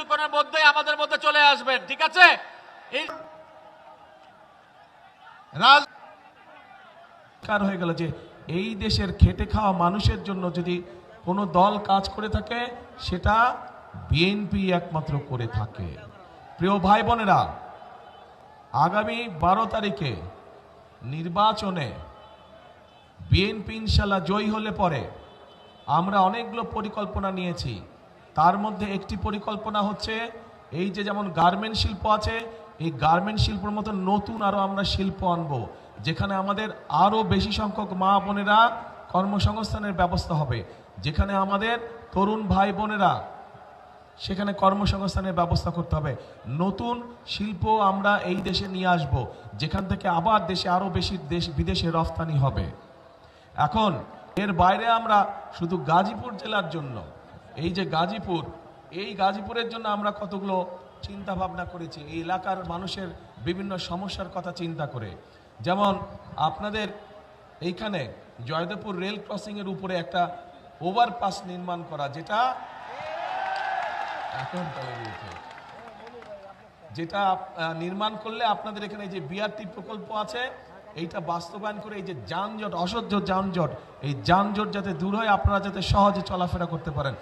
কিছুক্ষণের মধ্যেই আমাদের মধ্যে চলে আসবেন, ঠিক আছে? এই রাজকার হয়ে গেল যে এই দেশের খেটে খাওয়া মানুষের জন্য যদি কোনো দল কাজ করে থাকে সেটা বিএনপি একমাত্র করে থাকে। প্রিয় ভাই বোনেরা, আগামী 12 তারিখে নির্বাচনে বিএনপি ইনশাল্লাহ জয়ী হলে পরে আমরা অনেকগুলো পরিকল্পনা নিয়েছি। তার মধ্যে একটি পরিকল্পনা হচ্ছে এই যে যেমন গার্মেন্ট শিল্প আছে, এই গার্মেন্ট শিল্পের মতো নতুন আরও আমরা শিল্প আনবো, যেখানে আমাদের আরও বেশি সংখ্যক মা বোনেরা কর্মসংস্থানের ব্যবস্থা হবে, যেখানে আমাদের তরুণ ভাই বোনেরা সেখানে কর্মসংস্থানের ব্যবস্থা করতে হবে। নতুন শিল্প আমরা এই দেশে নিয়ে আসব, যেখান থেকে আবার দেশে আরও বেশি বিদেশে রফতানি হবে। এখন এর বাইরে আমরা শুধু গাজীপুর জেলার জন্য, এই যে গাজীপুর, এই গাজীপুরের জন্য আমরা কতগুলো চিন্তা ভাবনা করেছি এই এলাকার মানুষের বিভিন্ন সমস্যার কথা চিন্তা করে। যেমন আপনাদের এইখানে জয়দেবপুর রেল ক্রসিংয়ের উপরে একটা ওভারপাস নির্মাণ করা, যেটা নির্মাণ করলে আপনাদের এখানে যে বিআরটি প্রকল্প আছে এইটা বাস্তবায়ন করে এই যে যানজট, অসহ্য যানজট, এই যানজট যাতে দূর হয়, আপনারা যাতে সহজে চলাফেরা করতে পারেন,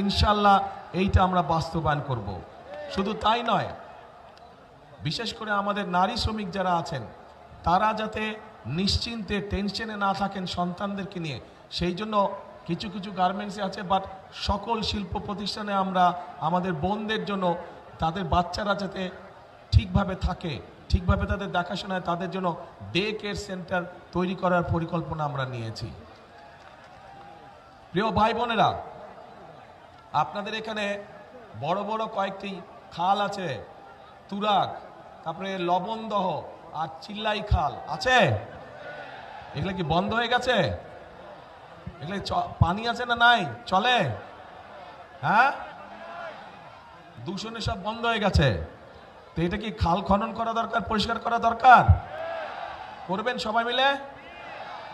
ইনশাল্লাহ এইটা আমরা বাস্তবায়ন করব। শুধু তাই নয়, বিশেষ করে আমাদের নারী শ্রমিক যারা আছেন তারা যাতে নিশ্চিন্তে টেনশনে না থাকেন সন্তানদেরকে নিয়ে, সেই জন্য কিছু কিছু গার্মেন্টসে আছে, বাট সকল শিল্প প্রতিষ্ঠানে আমরা আমাদের বোনদের জন্য তাদের বাচ্চারা যাতে ঠিকভাবে থাকে, ঠিকভাবে তাদের দেখাশোনায়, তাদের জন্য ডে কেয়ার সেন্টার তৈরি করার পরিকল্পনা আমরা নিয়েছি। প্রিয় ভাই বোনেরা, আপনাদের এখানে বড় বড় কয়েকটি খাল আছে, তুরাগ, তারপরে লবণদহ আর চিল্লাই খাল আছে। এগুলো কি বন্ধ হয়ে গেছে? এগুলো পানি আছে না নাই? চলে? হ্যাঁ, দূষণে সব বন্ধ হয়ে গেছে। তো এটা কি খাল খনন করা দরকার, পরিষ্কার করা দরকার? করবেন সবাই মিলে?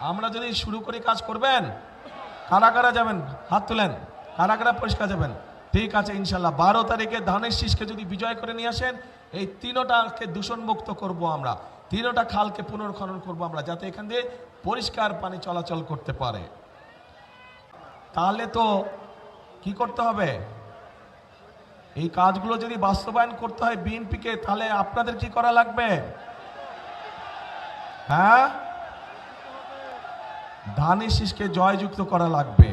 আমরা যদি শুরু করি কাজ করবেন? কারা কারা যাবেন হাত তুলেন, কারা কারা পরিষ্কার যাবেন? ঠিক আছে, ইনশাল্লাহ 12 তারিখে ধানের শীষকে যদি বিজয় করে নিয়ে আসেন, এই তিনোটাকে দূষণ মুক্ত করব আমরা, তিনোটা খালকে পুনর্খনন করব আমরা, যাতে এখান দিয়ে পরিষ্কার পানি চলাচল করতে পারে। তাহলে তো কি করতে হবে, এই কাজগুলো যদি বাস্তবায়ন করতে হয় বিএনপিকে, তাহলে আপনাদের কি করা লাগবে? হ্যাঁ, ধানের শীষকে জয়যুক্ত করা লাগবে।